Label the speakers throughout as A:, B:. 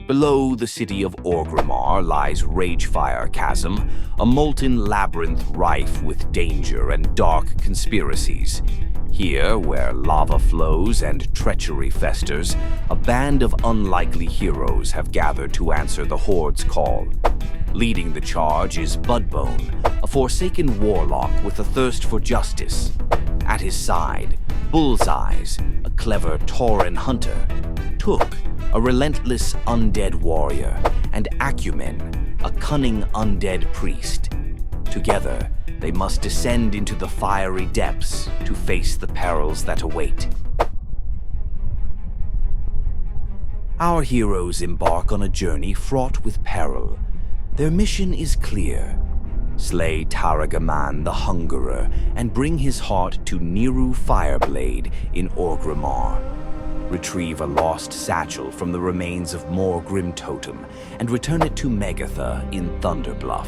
A: Below the city of Orgrimmar lies Ragefire Chasm, a molten labyrinth rife with danger and dark conspiracies. Here, where lava flows and treachery festers, a band of unlikely heroes have gathered to answer the Horde's call. Leading the charge is Budbone, a Forsaken Warlock with a thirst for justice. At his side, Bullseyes, a clever Tauren hunter, Took, a relentless undead warrior, and Acumen, a cunning undead priest. Together, they must descend into the fiery depths to face the perils that await. Our heroes embark on a journey fraught with peril. Their mission is clear: slay Taragaman the Hungerer and bring his heart to Niru Fireblade in Orgrimmar. Retrieve a lost satchel from the remains of Morgrim Totem and return it to Megatha in Thunderbluff.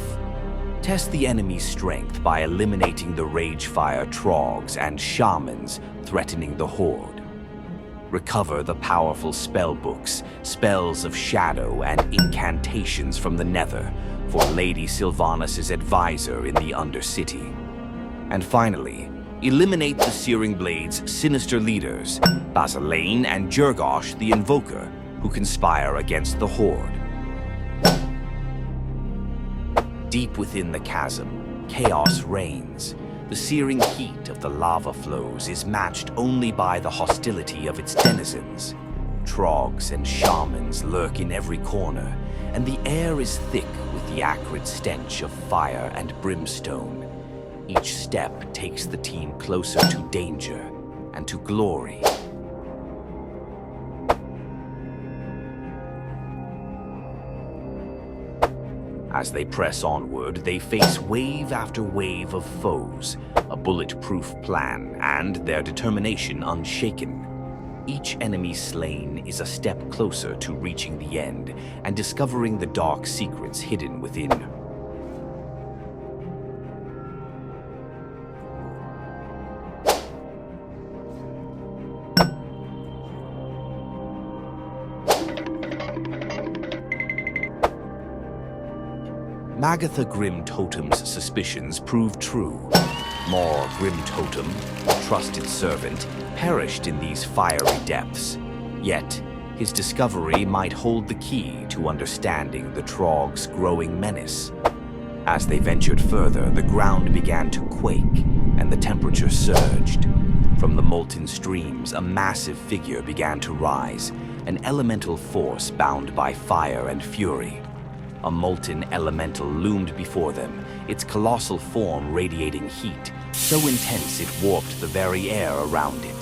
A: Test the enemy's strength by eliminating the Ragefire Trogs and Shamans threatening the Horde. Recover the powerful spellbooks, spells of shadow, and incantations from the Nether for Lady Sylvanas' advisor in the Undercity. And finally, eliminate the Searing Blade's sinister leaders, Bazzalan and Jergosh the Invoker, who conspire against the Horde. Deep within the chasm, chaos reigns. The searing heat of the lava flows is matched only by the hostility of its denizens. Trogs and shamans lurk in every corner, and the air is thick with the acrid stench of fire and brimstone. Each step takes the team closer to danger and to glory. As they press onward, they face wave after wave of foes, a bulletproof plan, and their determination unshaken. Each enemy slain is a step closer to reaching the end and discovering the dark secrets hidden within. Magatha Grim Totem's suspicions proved true. More Grim Totem, a trusted servant, perished in these fiery depths. Yet, his discovery might hold the key to understanding the Trog's growing menace. As they ventured further, the ground began to quake, and the temperature surged. From the molten streams, a massive figure began to rise, an elemental force bound by fire and fury. A molten elemental loomed before them, its colossal form radiating heat, so intense it warped the very air around it.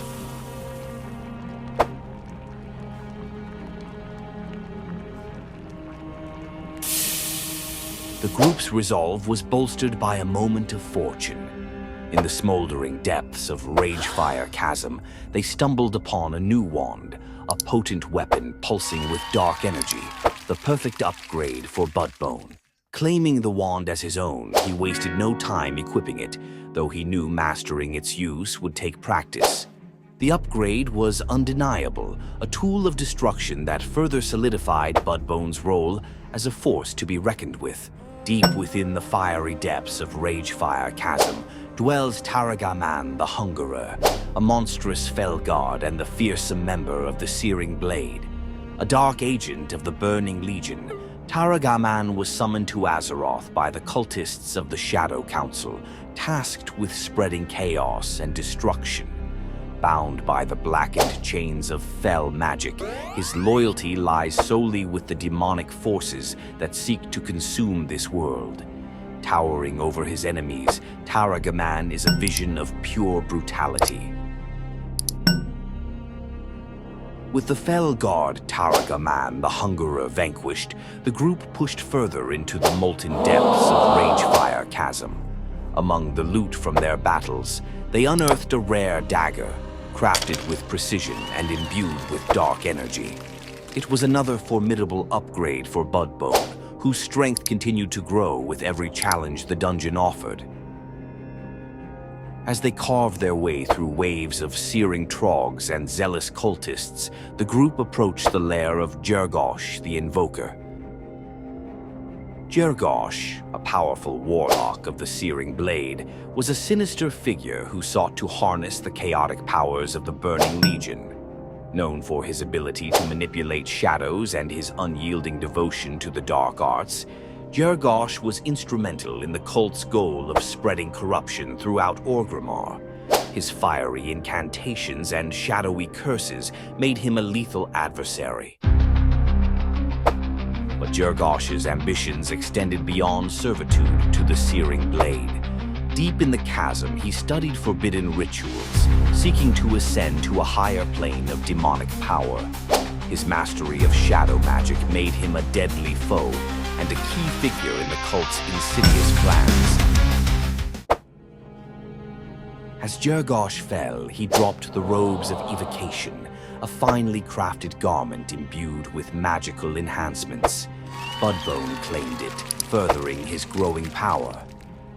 A: The group's resolve was bolstered by a moment of fortune. In the smoldering depths of Ragefire Chasm, they stumbled upon a new wand, a potent weapon pulsing with dark energy, the perfect upgrade for Budbone. Claiming the wand as his own, he wasted no time equipping it, though he knew mastering its use would take practice. The upgrade was undeniable, a tool of destruction that further solidified Budbone's role as a force to be reckoned with. Deep within the fiery depths of Ragefire Chasm dwells Taragaman the Hungerer, a monstrous Felguard and the fearsome member of the Searing Blade. A dark agent of the Burning Legion, Taragaman was summoned to Azeroth by the cultists of the Shadow Council, tasked with spreading chaos and destruction. Bound by the blackened chains of fell magic, his loyalty lies solely with the demonic forces that seek to consume this world. Towering over his enemies, Taragaman is a vision of pure brutality. With the Felguard Taragaman the Hungerer vanquished, the group pushed further into the molten depths of Ragefire Chasm. Among the loot from their battles, they unearthed a rare dagger, crafted with precision and imbued with dark energy. It was another formidable upgrade for Budbone, whose strength continued to grow with every challenge the dungeon offered. As they carved their way through waves of searing trogs and zealous cultists, the group approached the lair of Jergosh the Invoker. Jergosh, a powerful warlock of the Searing Blade, was a sinister figure who sought to harness the chaotic powers of the Burning Legion. Known for his ability to manipulate shadows and his unyielding devotion to the dark arts, Jergosh was instrumental in the cult's goal of spreading corruption throughout Orgrimmar. His fiery incantations and shadowy curses made him a lethal adversary. But Jergosh's ambitions extended beyond servitude to the Searing Blade. Deep in the chasm, he studied forbidden rituals, seeking to ascend to a higher plane of demonic power. His mastery of shadow magic made him a deadly foe and a key figure in the cult's insidious plans. As Jergosh fell, he dropped the robes of Evocation, a finely crafted garment imbued with magical enhancements. Budbone claimed it, furthering his growing power.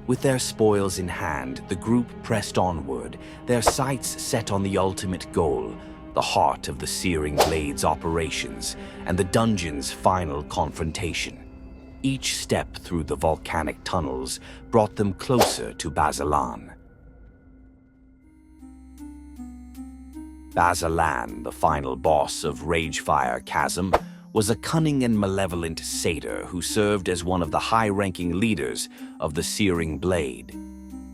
A: With their spoils in hand, the group pressed onward, their sights set on the ultimate goal, the heart of the Searing Blade's operations, and the dungeon's final confrontation. Each step through the volcanic tunnels brought them closer to Bazzalan. Bazzalan, the final boss of Ragefire Chasm, was a cunning and malevolent satyr who served as one of the high-ranking leaders of the Searing Blade.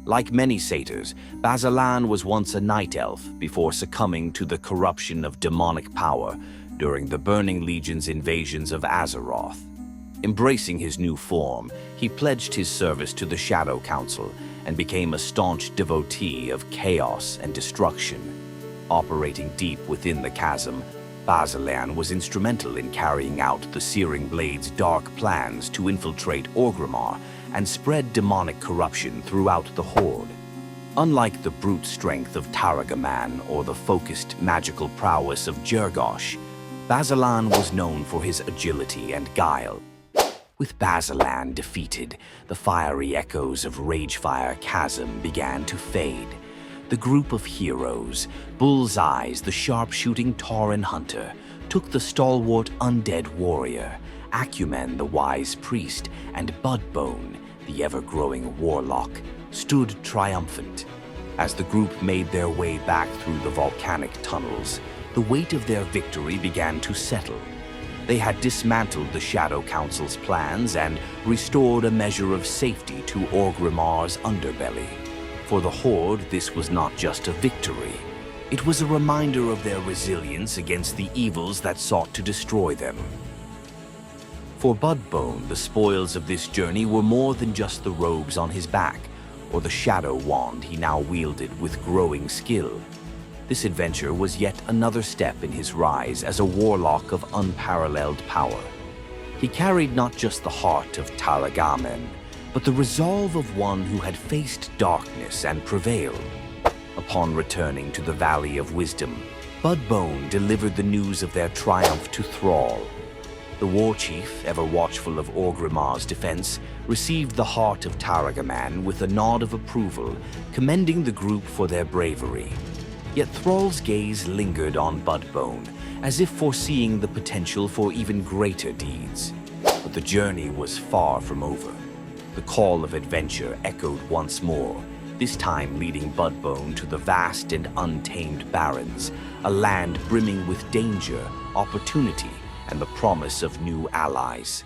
A: Like many satyrs, Bazzalan was once a night elf before succumbing to the corruption of demonic power during the Burning Legion's invasions of Azeroth. Embracing his new form, he pledged his service to the Shadow Council and became a staunch devotee of chaos and destruction. Operating deep within the chasm, Bazzalan was instrumental in carrying out the Searing Blade's dark plans to infiltrate Orgrimmar and spread demonic corruption throughout the Horde. Unlike the brute strength of Taragaman or the focused magical prowess of Jergosh, Bazzalan was known for his agility and guile. With Bazzalan defeated, the fiery echoes of Ragefire Chasm began to fade. The group of heroes, Bullseyes, the sharpshooting Tauren hunter, took the stalwart undead warrior, Acumen, the wise priest, and Budbone, the ever-growing warlock, stood triumphant. As the group made their way back through the volcanic tunnels, the weight of their victory began to settle. They had dismantled the Shadow Council's plans and restored a measure of safety to Orgrimmar's underbelly. For the Horde, this was not just a victory. It was a reminder of their resilience against the evils that sought to destroy them. For Budbone, the spoils of this journey were more than just the robes on his back, or the shadow wand he now wielded with growing skill. This adventure was yet another step in his rise as a warlock of unparalleled power. He carried not just the heart of Taragaman, but the resolve of one who had faced darkness and prevailed. Upon returning to the Valley of Wisdom, Budbone delivered the news of their triumph to Thrall. The war chief, ever watchful of Orgrimmar's defense, received the heart of Taragaman with a nod of approval, commending the group for their bravery. Yet Thrall's gaze lingered on Budbone, as if foreseeing the potential for even greater deeds. But the journey was far from over. The call of adventure echoed once more, this time leading Budbone to the vast and untamed Barrens, a land brimming with danger, opportunity, and the promise of new allies.